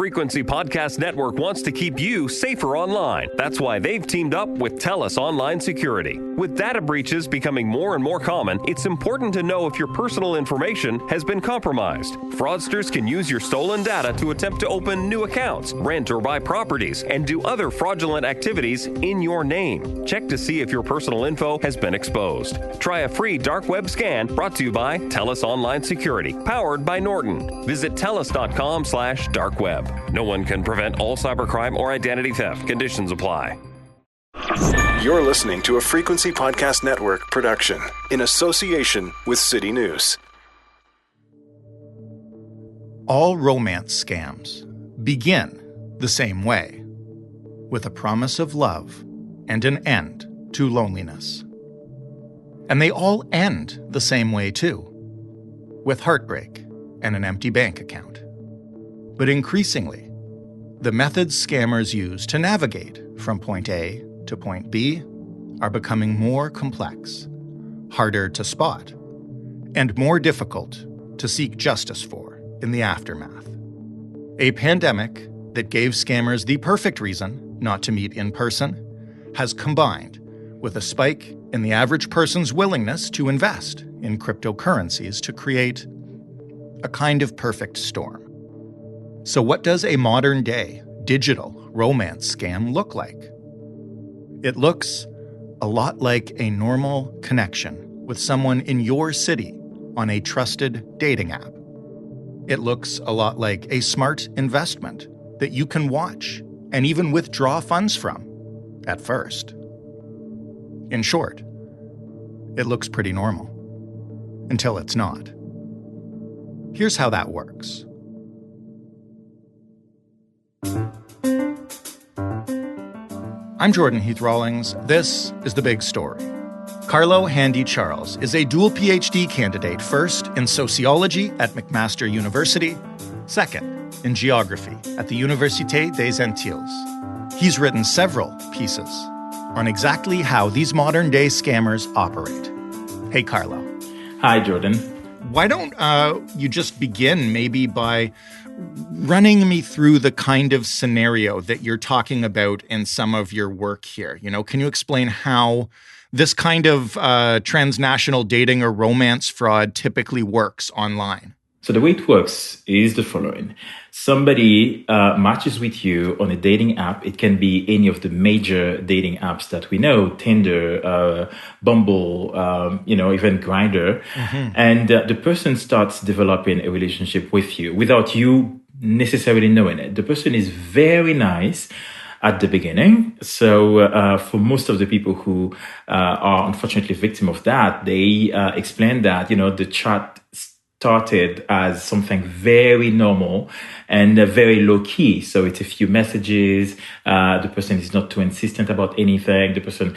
Frequency Podcast Network wants to keep you safer online. That's why they've teamed up with TELUS Online Security. With data breaches becoming more and more common, it's important to know if your personal information has been compromised. Fraudsters can use your stolen data to attempt to open new accounts, rent or buy properties, and do other fraudulent activities in your name. Check to see if your personal info has been exposed. Try a free dark web scan brought to you by TELUS Online Security, powered by Norton. Visit TELUS.com/darkweb. No one can prevent all cybercrime or identity theft. Conditions apply. You're listening to a Frequency Podcast Network production in association with CityNews. All romance scams begin the same way, with a promise of love and an end to loneliness. And they all end the same way too, with heartbreak and an empty bank account. But increasingly, the methods scammers use to navigate from point A to point B are becoming more complex, harder to spot, and more difficult to seek justice for in the aftermath. A pandemic that gave scammers the perfect reason not to meet in person has combined with a spike in the average person's willingness to invest in cryptocurrencies to create a kind of perfect storm. So what does a modern-day digital romance scam look like? It looks a lot like a normal connection with someone in your city on a trusted dating app. It looks a lot like a smart investment that you can watch and even withdraw funds from at first. In short, it looks pretty normal until it's not. Here's how that works. I'm Jordan Heath Rawlings. This is The Big Story. Carlo Handy Charles is a dual PhD candidate, first in sociology at McMaster University, second in geography at the Université des Antilles. He's written several pieces on exactly how these modern-day scammers operate. Hey, Carlo. Hi, Jordan. Why don't you just begin maybe by running me through the kind of scenario that you're talking about in some of your work here? You know, can you explain how this kind of transnational dating or romance fraud typically works online? So the way it works is the following. Somebody matches with you on a dating app. It can be any of the major dating apps that we know, Tinder, Bumble, even Grindr. Mm-hmm. And the person starts developing a relationship with you without you necessarily knowing it. The person is very nice at the beginning. So for most of the people who are unfortunately victim of that, they explain that, the chat started as something very normal and very low key. So it's a few messages. The person is not too insistent about anything. The person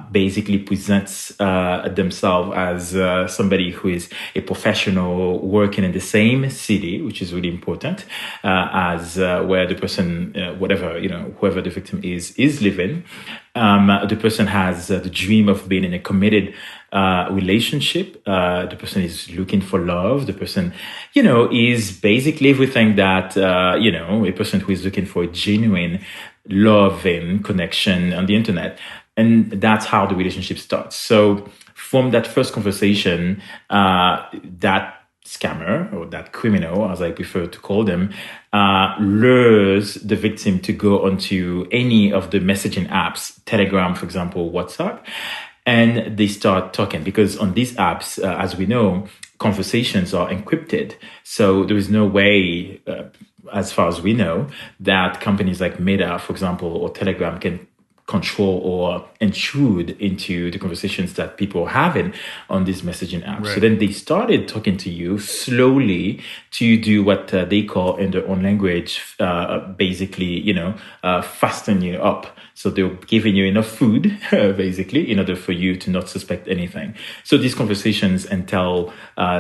basically presents themselves as somebody who is a professional working in the same city, which is really important, as where the person, whoever the victim is living. The person has the dream of being in a committed relationship. The person is looking for love. The person, is basically everything that, a person who is looking for a genuine love and connection on the internet. And that's how the relationship starts. So from that first conversation, that scammer or that criminal, as I prefer to call them, lures the victim to go onto any of the messaging apps, Telegram, for example, WhatsApp, and they start talking because on these apps, as we know, conversations are encrypted. So there is no way, as far as we know, that companies like Meta, for example, or Telegram can control or intrude into the conversations that people are having on these messaging apps. Right. So then they started talking to you slowly to do what they call in their own language, basically, fasten you up. So they're giving you enough food, basically, in order for you to not suspect anything. So these conversations entail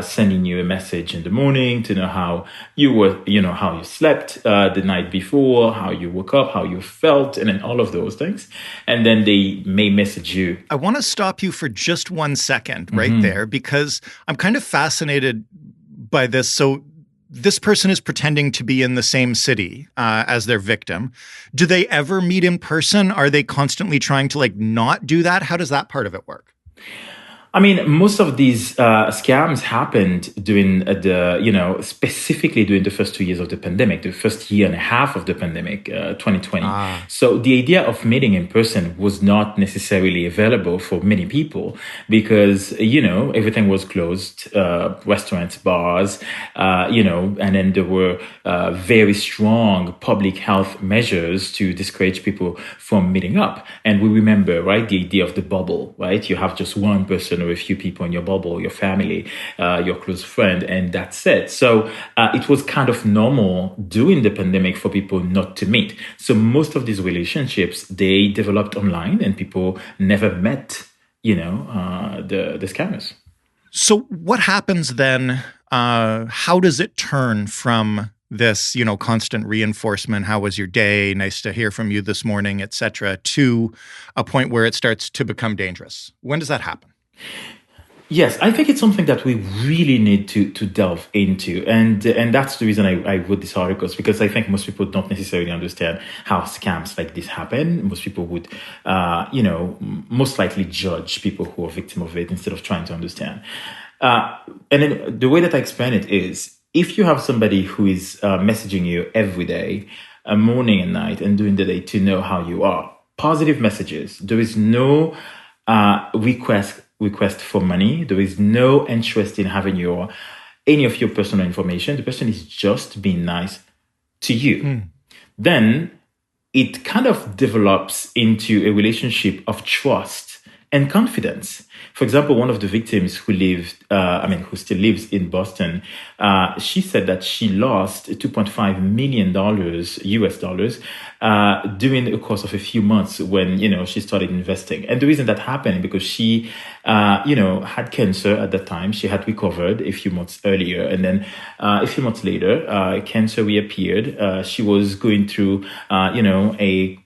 sending you a message in the morning to know how you were, how you slept the night before, how you woke up, how you felt, and then all of those things. And then they may message you. I want to stop you for just 1 second right there, because I'm kind of fascinated by this. So this person is pretending to be in the same city as their victim. Do they ever meet in person? Are they constantly trying to not do that? How does that part of it work? I mean, most of these scams happened during specifically during the first 2 years of the pandemic, the first year and a half of the pandemic, 2020. So the idea of meeting in person was not necessarily available for many people because, everything was closed, restaurants, bars, and then there were very strong public health measures to discourage people from meeting up. And we remember, right, the idea of the bubble, right? You have just one person or a few people in your bubble, your family, your close friend, and that's it. So it was kind of normal during the pandemic for people not to meet. So most of these relationships, they developed online and people never met, the scammers. So what happens then? How does it turn from this, constant reinforcement, how was your day, nice to hear from you this morning, etc., to a point where it starts to become dangerous? When does that happen? Yes, I think it's something that we really need to delve into. And that's the reason I wrote this article, because I think most people don't necessarily understand how scams like this happen. Most people would, most likely judge people who are victim of it instead of trying to understand. And then the way that I explain it is, if you have somebody who is messaging you every day, morning and night, and during the day to know how you are, positive messages, there is no request for money. There is no interest in having any of your personal information. The person is just being nice to you. Then it kind of develops into a relationship of trust and confidence. For example, one of the victims who still lives in Boston, she said that she lost $2.5 million US dollars during the course of a few months when, she started investing. And the reason that happened because she, had cancer at that time. She had recovered a few months earlier. And then a few months later, cancer reappeared. She was going through, a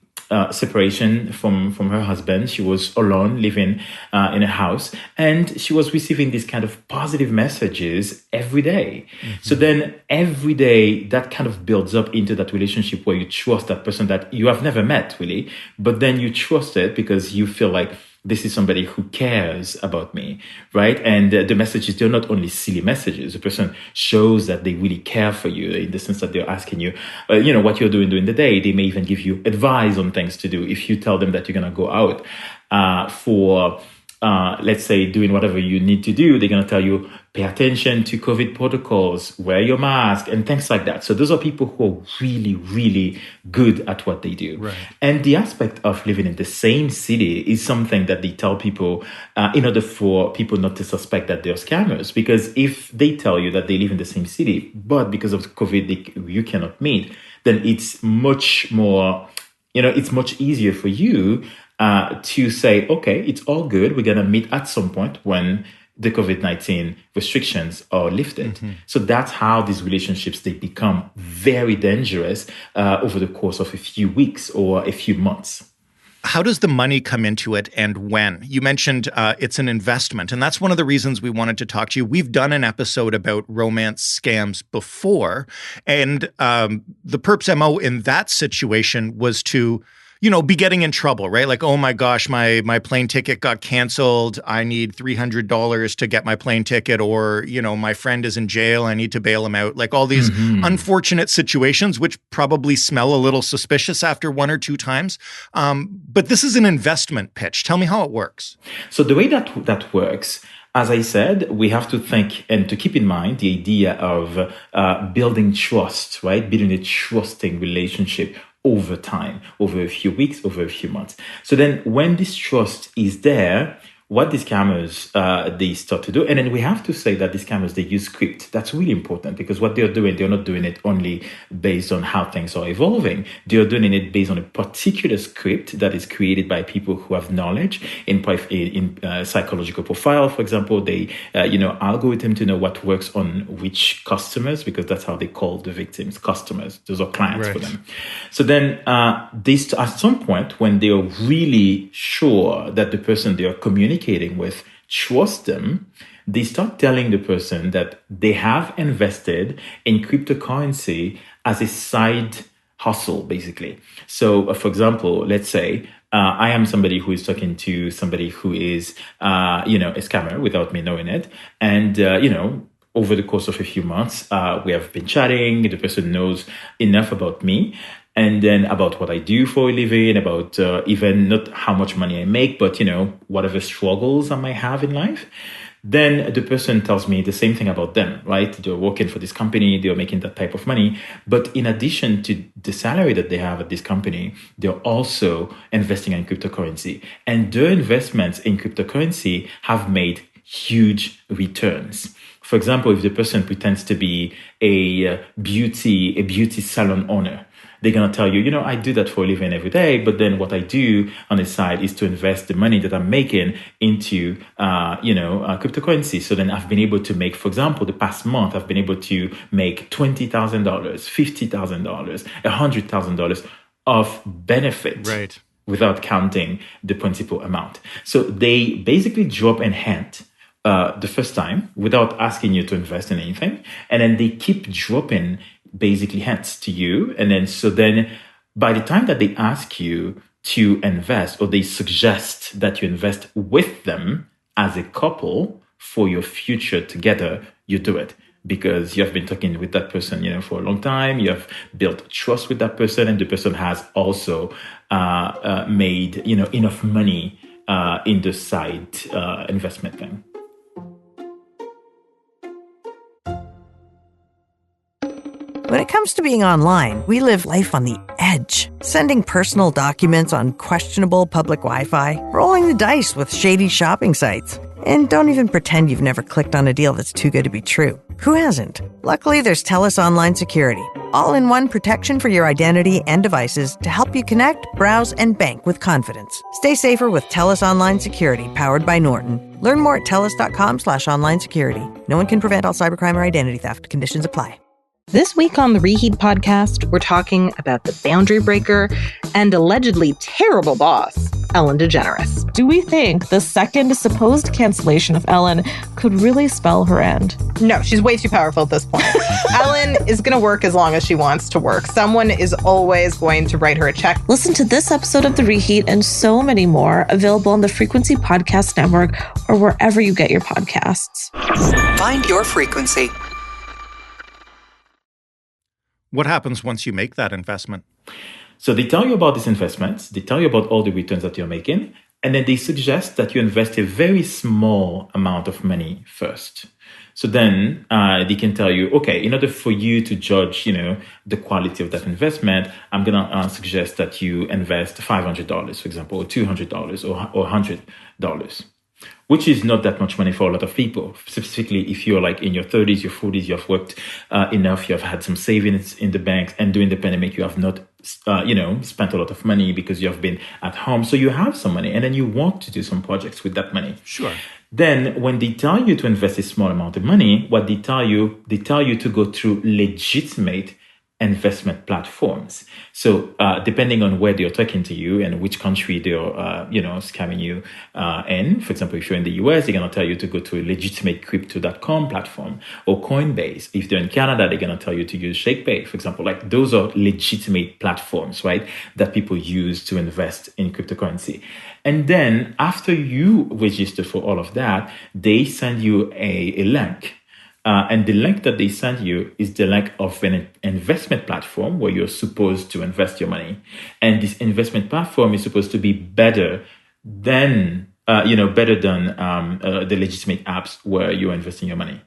separation from her husband. She was alone, living in a house, and she was receiving these kind of positive messages every day. So then every day that kind of builds up into that relationship where you trust that person that you have never met really, but then you trust it because you feel like this is somebody who cares about me, right? And the messages, they're not only silly messages. The person shows that they really care for you in the sense that they're asking you, what you're doing during the day. They may even give you advice on things to do. If you tell them that you're going to go out for, let's say, doing whatever you need to do, they're going to tell you, pay attention to COVID protocols, wear your mask, and things like that. So those are people who are really, really good at what they do. Right. And the aspect of living in the same city is something that they tell people in order for people not to suspect that they're scammers. Because if they tell you that they live in the same city, but because of COVID, you cannot meet, then it's much more, it's much easier for you to say, okay, it's all good. We're going to meet at some point when the COVID-19 restrictions are lifted. So that's how these relationships, they become very dangerous over the course of a few weeks or a few months. How does the money come into it and when? You mentioned it's an investment, and that's one of the reasons we wanted to talk to you. We've done an episode about romance scams before, and the perp's MO in that situation was to be getting in trouble, right? Like, oh my gosh, my plane ticket got canceled. I need $300 to get my plane ticket, or, my friend is in jail. I need to bail him out. Like all these unfortunate situations, which probably smell a little suspicious after one or two times. But this is an investment pitch. Tell me how it works. So the way that works, as I said, we have to think and to keep in mind the idea of building trust, right? Building a trusting relationship over time, over a few weeks, over a few months. So then when this trust is there, what these scammers, they start to do. And then we have to say that these scammers, they use script. That's really important because what they're doing, they're not doing it only based on how things are evolving. They're doing it based on a particular script that is created by people who have knowledge in psychological profile. For example, they, algorithm to know what works on which customers, because that's how they call the victims, customers. Those are clients for them. So then at some point when they are really sure that the person they are communicating with trust them, they start telling the person that they have invested in cryptocurrency as a side hustle, basically. So, for example, let's say I am somebody who is talking to somebody who is, a scammer without me knowing it. And, over the course of a few months, we have been chatting. The person knows enough about me and then about what I do for a living, about even not how much money I make, but, whatever struggles I might have in life. Then the person tells me the same thing about them, right? They're working for this company, they're making that type of money. But in addition to the salary that they have at this company, they're also investing in cryptocurrency. And their investments in cryptocurrency have made huge returns. For example, if the person pretends to be a beauty salon owner, they're going to tell you, I do that for a living every day, but then what I do on the side is to invest the money that I'm making into, cryptocurrency. So then I've been able to make, for example, the past month, I've been able to make $20,000, $50,000, $100,000 of benefit. Right. Without counting the principal amount. So they basically drop in hand the first time without asking you to invest in anything. And then they keep dropping basically hints to you. And then by the time that they ask you to invest, or they suggest that you invest with them as a couple for your future together, you do it. Because you have been talking with that person, for a long time. You have built trust with that person, and the person has also made, enough money in the side investment thing. When it comes to being online, we live life on the edge. Sending personal documents on questionable public Wi-Fi, rolling the dice with shady shopping sites. And don't even pretend you've never clicked on a deal that's too good to be true. Who hasn't? Luckily, there's TELUS Online Security. All-in-one protection for your identity and devices to help you connect, browse, and bank with confidence. Stay safer with TELUS Online Security, powered by Norton. Learn more at TELUS.com/online security. No one can prevent all cybercrime or identity theft. Conditions apply. This week on the Reheat podcast, we're talking about the boundary breaker and allegedly terrible boss, Ellen DeGeneres. Do we think the second supposed cancellation of Ellen could really spell her end? No, she's way too powerful at this point. Ellen is going to work as long as she wants to work. Someone is always going to write her a check. Listen to this episode of The Reheat and so many more, available on the Frequency Podcast Network or wherever you get your podcasts. Find your frequency. What happens once you make that investment? So they tell you about these investments, they tell you about all the returns that you're making, and then they suggest that you invest a very small amount of money first. So then they can tell you, okay, in order for you to judge, the quality of that investment, I'm going to suggest that you invest $500, for example, or $200 or $100. Which is not that much money for a lot of people, specifically if you're like in your 30s, your 40s, you have worked enough, you have had some savings in the banks, and during the pandemic, you have not, spent a lot of money because you have been at home. So you have some money, and then you want to do some projects with that money. Sure. Then when they tell you to invest a small amount of money, what they tell you to go through legitimate investment platforms. So depending on where they're talking to you and which country they're, scamming you in, for example, if you're in the US, they're going to tell you to go to a legitimate crypto.com platform or Coinbase. If they're in Canada, they're going to tell you to use ShakePay, for example. Like those are legitimate platforms, right, that people use to invest in cryptocurrency. And then after you register for all of that, they send you a link. And the link that they send you is the link of an investment platform where you're supposed to invest your money. And this investment platform is supposed to be better than the legitimate apps where you're investing your money.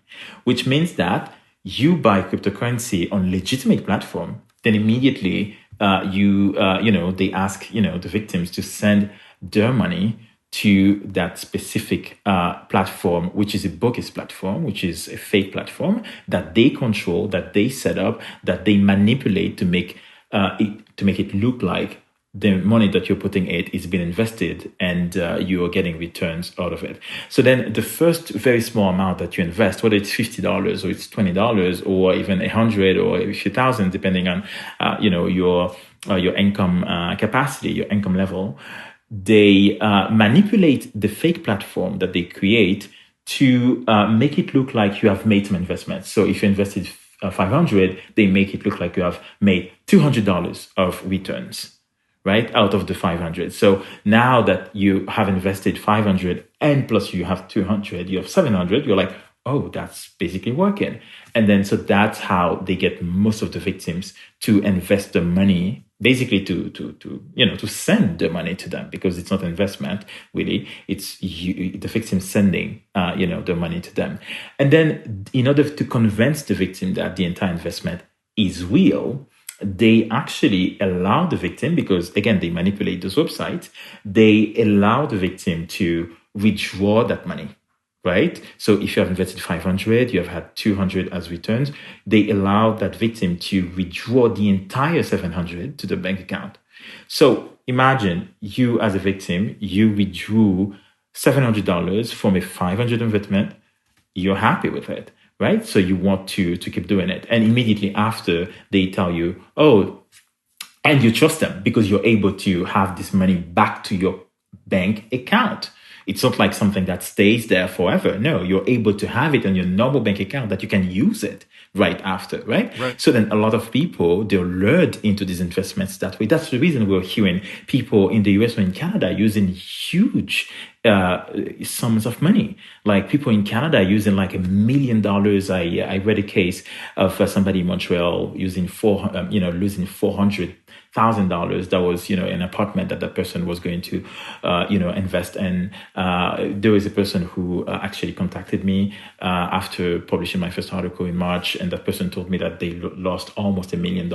Which means that you buy cryptocurrency on legitimate platform, then immediately they ask the victims to send their money to that specific platform, which is a bogus platform, which is a fake platform that they control, that they set up, that they manipulate to make it look like the money that you're putting in is being invested and you're getting returns out of it. So then the first very small amount that you invest, whether it's $50 or it's $20 or even $100 or a few thousand, depending on your income capacity, your income level, they manipulate the fake platform that they create to make it look like you have made some investments. So if you invested $500, they make it look like you have made $200 of returns, right, out of the 500. So now that you have invested 500 and plus you have 200, you have 700, you're like, oh, that's basically working. And then so that's how they get most of the victims to invest the money, basically to send the money to them, because it's not investment really. It's the victim sending the money to them. And then in order to convince the victim that the entire investment is real, they actually allow the victim, because again they manipulate those websites, they allow the victim to withdraw that money. Right? So if you have invested 500, you have had 200 as returns, they allow that victim to withdraw the entire 700 to the bank account. So imagine you as a victim, you withdrew $700 from a 500 investment, you're happy with it, right? So you want to keep doing it. And immediately after, they tell you, oh, and you trust them because you're able to have this money back to your bank account. It's not like something that stays there forever. No, you're able to have it on your normal bank account that you can use it right after, right? So then a lot of people, they're lured into these investments that way. That's the reason we're hearing people in the US or in Canada using huge sums of money. Like people in Canada using like $1 million. I read a case of somebody in Montreal using losing $400,000. That was, an apartment that person was going to, invest in. There was a person who actually contacted me after publishing my first article in March, and that person told me that they lost almost $1 million.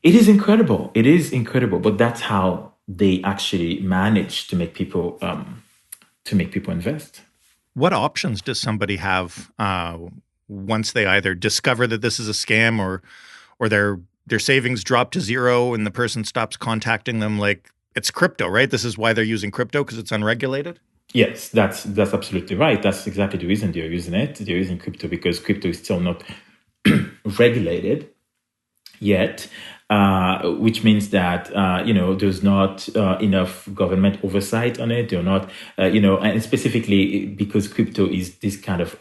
It is incredible. It is incredible, but that's how they actually manage to make people invest. What options does somebody have once they either discover that this is a scam or their savings drop to zero and the person stops contacting them? Like, it's crypto, right? This is why they're using crypto, because it's unregulated? Yes, that's absolutely right. That's exactly the reason they're using it. They're using crypto because crypto is still not regulated yet. Which means that, there's not enough government oversight on it. They're not, and specifically because crypto is this kind of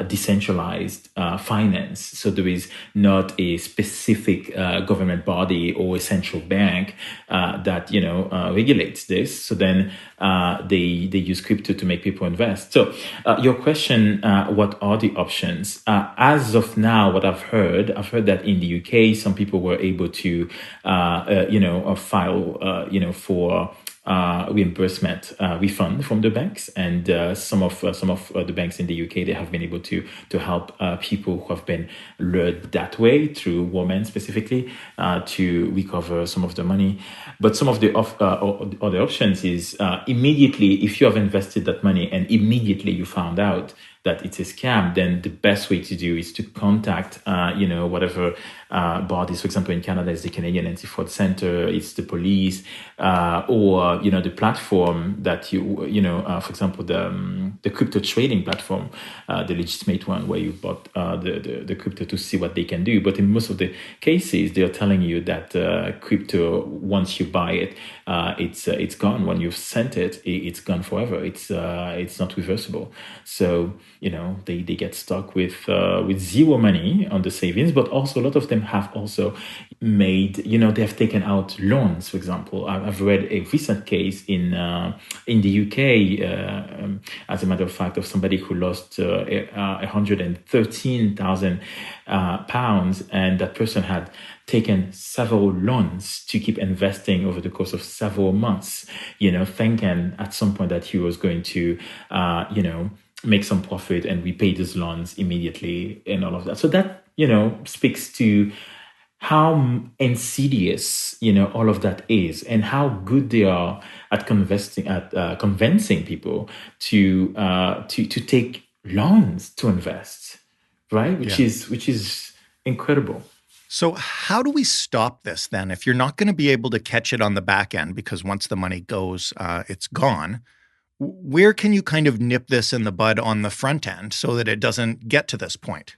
decentralized finance. So there is not a specific government body or a central bank that, regulates this. So then they use crypto to make people invest. So your question, what are the options? As of now, what I've heard that in the UK, some people were able to, file, for reimbursement, refund from the banks, and some of the banks in the UK, they have been able to help people who have been lured that way through women specifically to recover some of the money. But some of the other options is immediately, if you have invested that money and immediately you found out that it's a scam, then the best way to do is to contact, whatever bodies. For example, in Canada, it's the Canadian Anti-Fraud Center, it's the police, or the platform that for example, the crypto trading platform, the legitimate one where you bought the crypto to see what they can do. But in most of the cases, they are telling you that crypto, once you buy it, it's gone. When you've sent it, it's gone forever. It's not reversible. So they get stuck with zero money on the savings, but also a lot of them have also made, they have taken out loans. For example, I've read a recent case in the UK, as a matter of fact, of somebody who lost 113,000 pounds, and that person had taken several loans to keep investing over the course of several months, thinking at some point that he was going to, make some profit and repay those loans immediately and all of that. So that, speaks to how insidious, all of that is, and how good they are at convincing people to take loans to invest, right? Which is incredible. So how do we stop this then? If you're not going to be able to catch it on the back end, because once the money goes, it's gone, where can you kind of nip this in the bud on the front end so that it doesn't get to this point?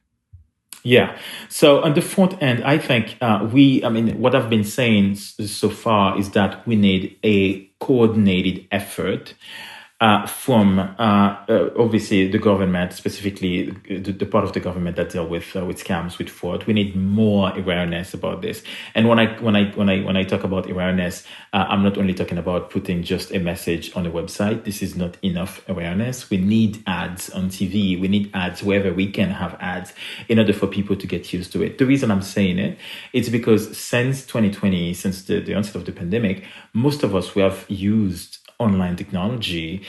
Yeah. So on the front end, I think what I've been saying so far is that we need a coordinated effort from obviously the government, specifically the part of the government that deal with scams, with fraud. We need more awareness about this. And when I talk about awareness, I'm not only talking about putting just a message on a website. This is not enough awareness. We need ads on TV. We need ads wherever we can have ads in order for people to get used to it. The reason I'm saying it is because since 2020, since the onset of the pandemic, most of us, we have used online technology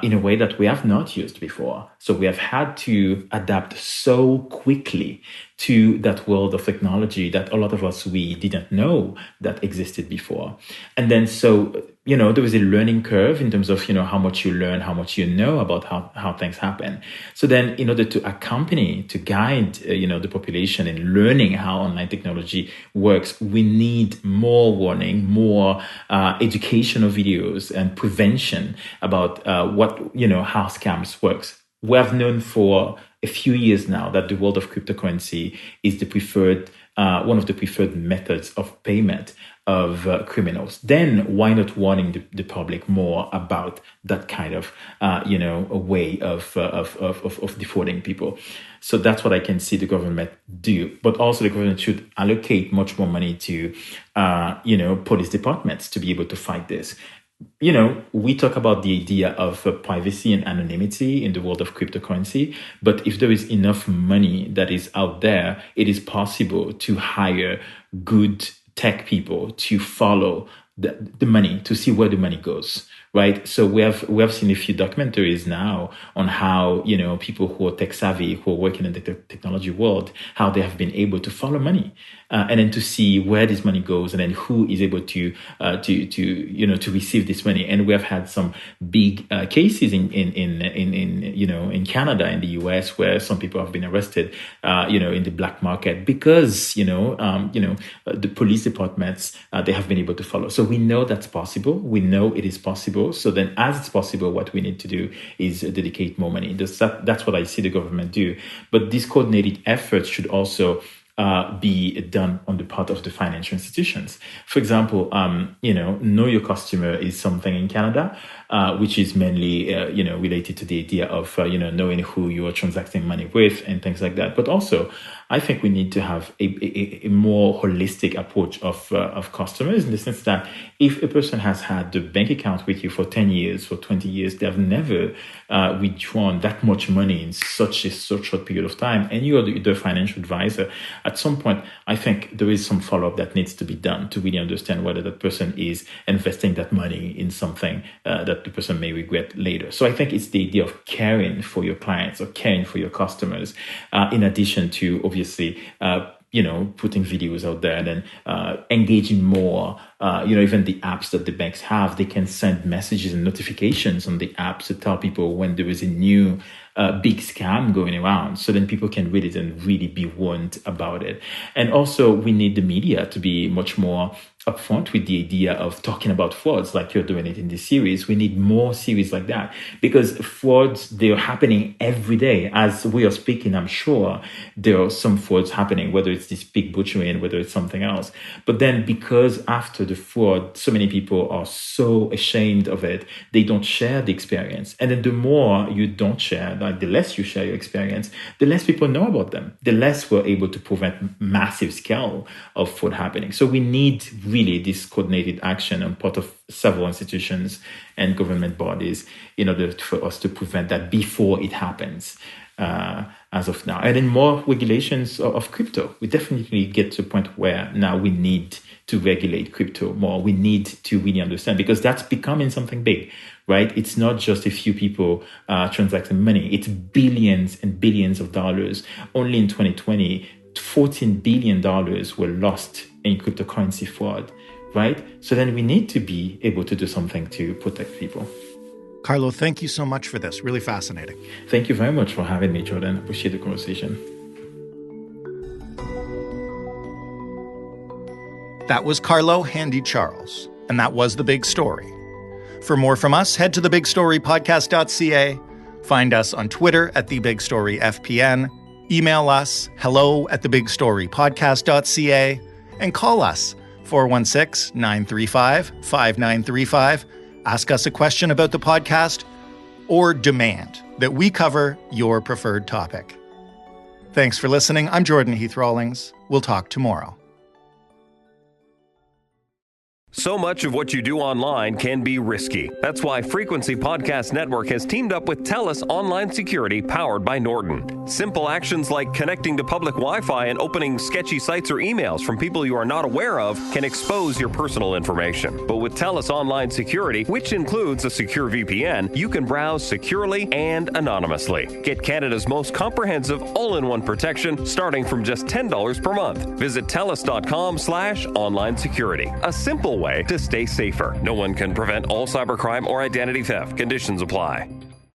in a way that we have not used before. So we have had to adapt so quickly to that world of technology that a lot of us, we didn't know that existed before. And then so, there was a learning curve in terms of, how much you learn, how much you know about how things happen. So then in order to guide, the population in learning how online technology works, we need more warning, more educational videos and prevention about how scams works. We have known for a few years now that the world of cryptocurrency is the preferred, one of the preferred methods of payment of criminals. Then why not warning the public more about that kind of, a way of defrauding people? So that's what I can see the government do. But also the government should allocate much more money to, police departments to be able to fight this. We talk about the idea of privacy and anonymity in the world of cryptocurrency, but if there is enough money that is out there, it is possible to hire good tech people to follow the money, to see where the money goes, right? So we have seen a few documentaries now on how, people who are tech savvy, who are working in the technology world, how they have been able to follow money. And then to see where this money goes, and then who is able to receive this money. And we have had some big cases in Canada, in the US, where some people have been arrested, in the black market because the police departments they have been able to follow. So we know that's possible. We know it is possible. So then, as it's possible, what we need to do is dedicate more money. That's what I see the government do. But these coordinated efforts should also be done on the part of the financial institutions. For example, know your customer is something in Canada, which is mainly, related to the idea of, knowing who you are transacting money with and things like that. But also, I think we need to have a more holistic approach of customers, in the sense that if a person has had the bank account with you for 10 years, for 20 years, they have never withdrawn that much money in such a short period of time, and you are the financial advisor, at some point, I think there is some follow-up that needs to be done to really understand whether that person is investing that money in something that the person may regret later. So I think it's the idea of caring for your clients or caring for your customers, in addition to obviously, putting videos out there and then engaging more. Even the apps that the banks have, they can send messages and notifications on the apps to tell people when there is a new big scam going around, so then people can read it and really be warned about it. And also, we need the media to be much more upfront with the idea of talking about frauds, like you're doing it in this series. We need more series like that, because frauds, they're happening every day. As we are speaking, I'm sure there are some frauds happening, whether it's this big butchery and whether it's something else. But then, because after the fraud, so many people are so ashamed of it, they don't share the experience. And then the more you don't share, like the less you share your experience, the less people know about them, the less we're able to prevent massive scale of fraud happening. So we need really this coordinated action on part of several institutions and government bodies in order for us to prevent that before it happens. As of now, and then more regulations of crypto. We definitely get to a point where now we need to regulate crypto more. We need to really understand, because that's becoming something big, right? It's not just a few people transacting money. It's billions and billions of dollars. Only in 2020, $14 billion were lost in cryptocurrency fraud, right? So then we need to be able to do something to protect people. Carlo, thank you so much for this. Really fascinating. Thank you very much for having me, Jordan. Appreciate the conversation. That was Carlo Handy Charles, and that was The Big Story. For more from us, head to thebigstorypodcast.ca, find us on Twitter at TheBigStoryFPN, email us hello@thebigstorypodcast.ca, and call us 416-935-5935. Ask us a question about the podcast, or demand that we cover your preferred topic. Thanks for listening. I'm Jordan Heath Rawlings. We'll talk tomorrow. So much of what you do online can be risky. That's why Frequency Podcast Network has teamed up with TELUS Online Security powered by Norton. Simple actions like connecting to public Wi-Fi and opening sketchy sites or emails from people you are not aware of can expose your personal information. But with TELUS Online Security, which includes a secure VPN, you can browse securely and anonymously. Get Canada's most comprehensive all-in-one protection starting from just $10 per month. Visit TELUS.com/online security. A simple way to stay safer. No one can prevent all cybercrime or identity theft. Conditions apply.